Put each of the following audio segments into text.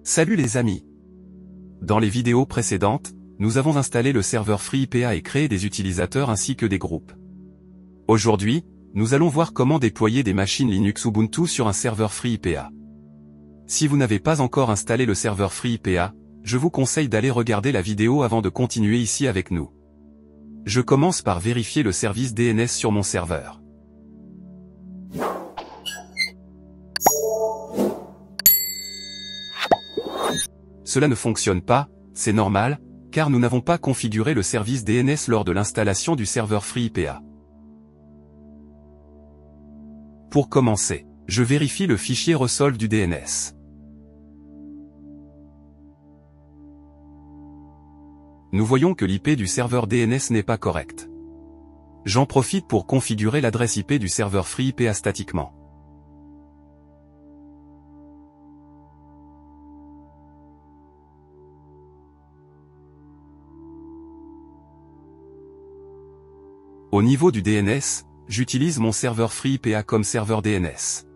Salut les amis! Dans les vidéos précédentes, nous avons installé le serveur FreeIPA et créé des utilisateurs ainsi que des groupes. Aujourd'hui, nous allons voir comment déployer des machines Linux Ubuntu sur un serveur FreeIPA. Si vous n'avez pas encore installé le serveur FreeIPA, je vous conseille d'aller regarder la vidéo avant de continuer ici avec nous. Je commence par vérifier le service DNS sur mon serveur. Cela ne fonctionne pas, c'est normal, car nous n'avons pas configuré le service DNS lors de l'installation du serveur FreeIPA. Pour commencer, je vérifie le fichier resolve du DNS. Nous voyons que l'IP du serveur DNS n'est pas correct. J'en profite pour configurer l'adresse IP du serveur FreeIPA statiquement. Au niveau du DNS, j'utilise mon serveur FreeIPA comme serveur DNS.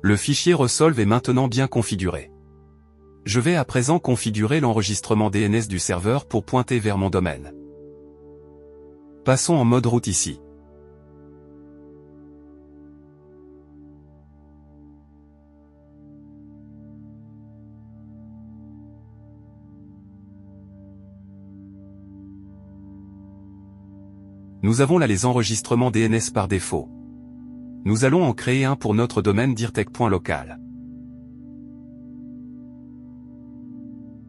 Le fichier resolve est maintenant bien configuré. Je vais à présent configurer l'enregistrement DNS du serveur pour pointer vers mon domaine. Passons en mode route ici. Nous avons là les enregistrements DNS par défaut. Nous allons en créer un pour notre domaine dirtech.local.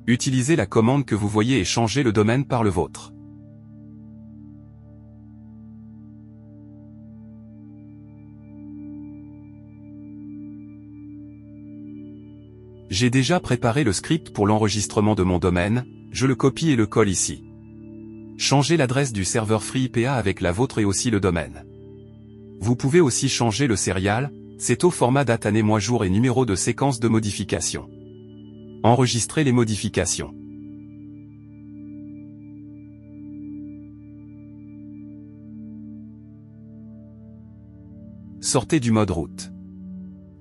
Utilisez la commande que vous voyez et changez le domaine par le vôtre. J'ai déjà préparé le script pour l'enregistrement de mon domaine, je le copie et le colle ici. Changez l'adresse du serveur FreeIPA avec la vôtre et aussi le domaine. Vous pouvez aussi changer le serial, c'est au format date année mois jour et numéro de séquence de modification. Enregistrez les modifications. Sortez du mode route.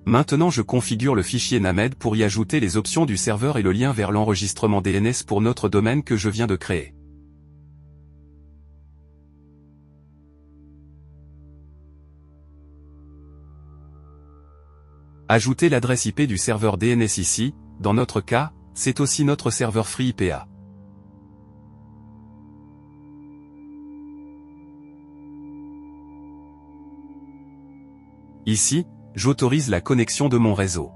Maintenant je configure le fichier Named pour y ajouter les options du serveur et le lien vers l'enregistrement DNS pour notre domaine que je viens de créer. Ajoutez l'adresse IP du serveur DNS ici, dans notre cas, c'est aussi notre serveur FreeIPA. Ici, j'autorise la connexion de mon réseau.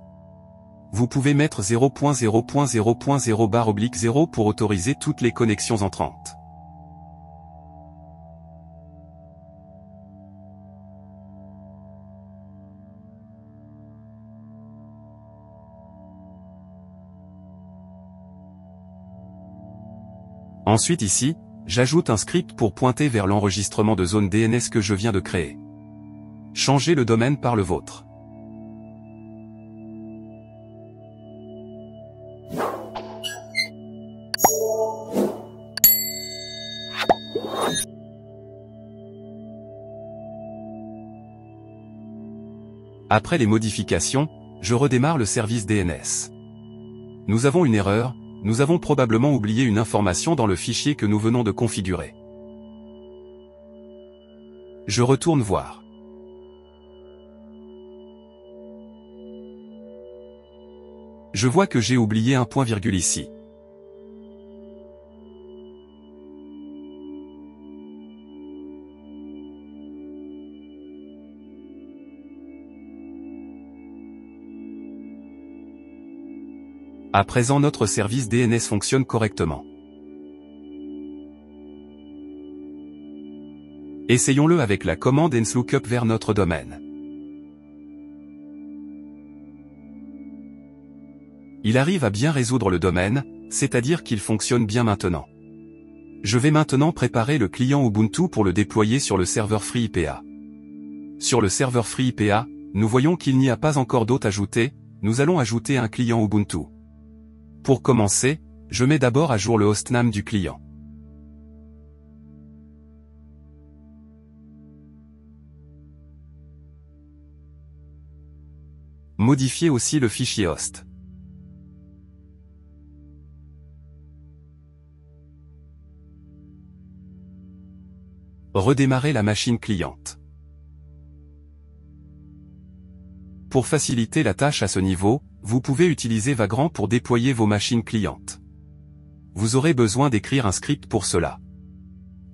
Vous pouvez mettre 0.0.0.0/0 pour autoriser toutes les connexions entrantes. Ensuite ici, j'ajoute un script pour pointer vers l'enregistrement de zone DNS que je viens de créer. Changez le domaine par le vôtre. Après les modifications, je redémarre le service DNS. Nous avons une erreur. Nous avons probablement oublié une information dans le fichier que nous venons de configurer. Je retourne voir. Je vois que j'ai oublié un point virgule ici. À présent notre service DNS fonctionne correctement. Essayons-le avec la commande nslookup vers notre domaine. Il arrive à bien résoudre le domaine, c'est-à-dire qu'il fonctionne bien maintenant. Je vais maintenant préparer le client Ubuntu pour le déployer sur le serveur FreeIPA. Sur le serveur FreeIPA, nous voyons qu'il n'y a pas encore d'hôte ajouté, nous allons ajouter un client Ubuntu. Pour commencer, je mets d'abord à jour le hostname du client. Modifiez aussi le fichier host. Redémarrer la machine cliente. Pour faciliter la tâche à ce niveau, vous pouvez utiliser Vagrant pour déployer vos machines clientes. Vous aurez besoin d'écrire un script pour cela.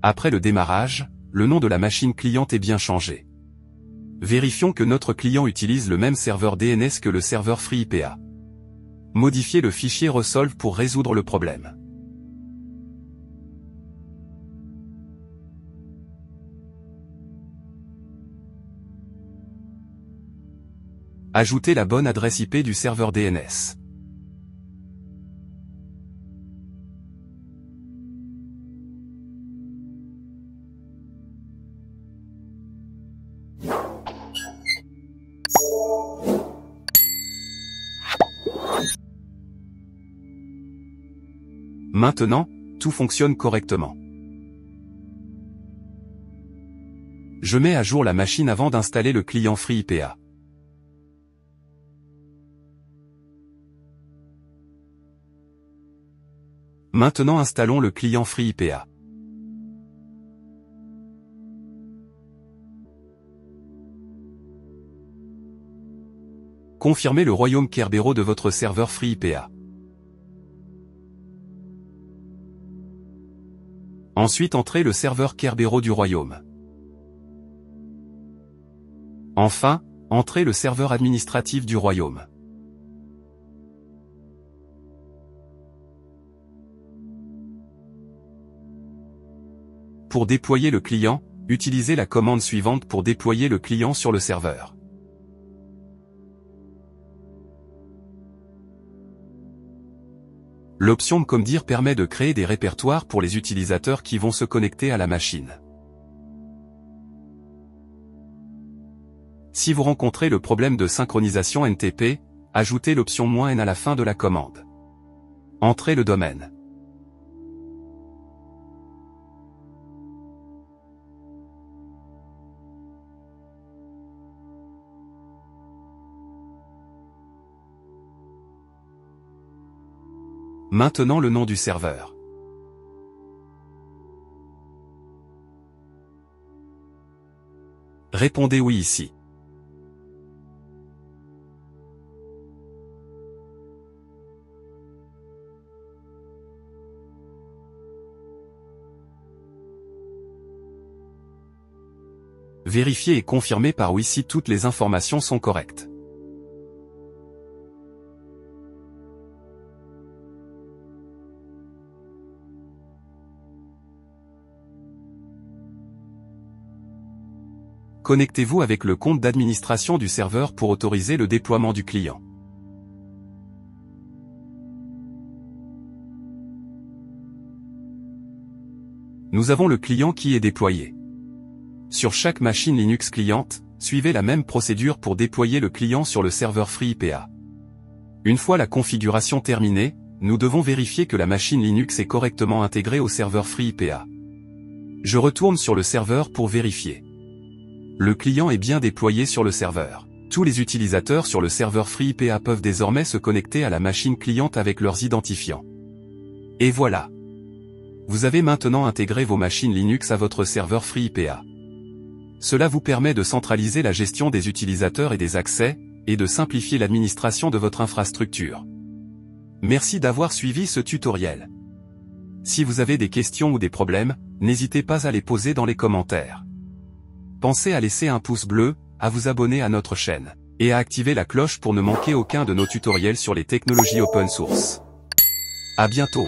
Après le démarrage, le nom de la machine cliente est bien changé. Vérifions que notre client utilise le même serveur DNS que le serveur FreeIPA. Modifiez le fichier resolve pour résoudre le problème. Ajoutez la bonne adresse IP du serveur DNS. Maintenant, tout fonctionne correctement. Je mets à jour la machine avant d'installer le client FreeIPA. Maintenant installons le client FreeIPA. Confirmez le royaume Kerberos de votre serveur FreeIPA. Ensuite entrez le serveur Kerberos du royaume. Enfin, entrez le serveur administratif du royaume. Pour déployer le client, utilisez la commande suivante pour déployer le client sur le serveur. L'option mcomdir permet de créer des répertoires pour les utilisateurs qui vont se connecter à la machine. Si vous rencontrez le problème de synchronisation NTP, ajoutez l'option -n à la fin de la commande. Entrez le domaine. Maintenant le nom du serveur. Répondez oui ici. Vérifiez et confirmez par oui si toutes les informations sont correctes. Connectez-vous avec le compte d'administration du serveur pour autoriser le déploiement du client. Nous avons le client qui est déployé. Sur chaque machine Linux cliente, suivez la même procédure pour déployer le client sur le serveur FreeIPA. Une fois la configuration terminée, nous devons vérifier que la machine Linux est correctement intégrée au serveur FreeIPA. Je retourne sur le serveur pour vérifier. Le client est bien déployé sur le serveur. Tous les utilisateurs sur le serveur FreeIPA peuvent désormais se connecter à la machine cliente avec leurs identifiants. Et voilà. Vous avez maintenant intégré vos machines Linux à votre serveur FreeIPA. Cela vous permet de centraliser la gestion des utilisateurs et des accès, et de simplifier l'administration de votre infrastructure. Merci d'avoir suivi ce tutoriel. Si vous avez des questions ou des problèmes, n'hésitez pas à les poser dans les commentaires. Pensez à laisser un pouce bleu, à vous abonner à notre chaîne, et à activer la cloche pour ne manquer aucun de nos tutoriels sur les technologies open source. À bientôt.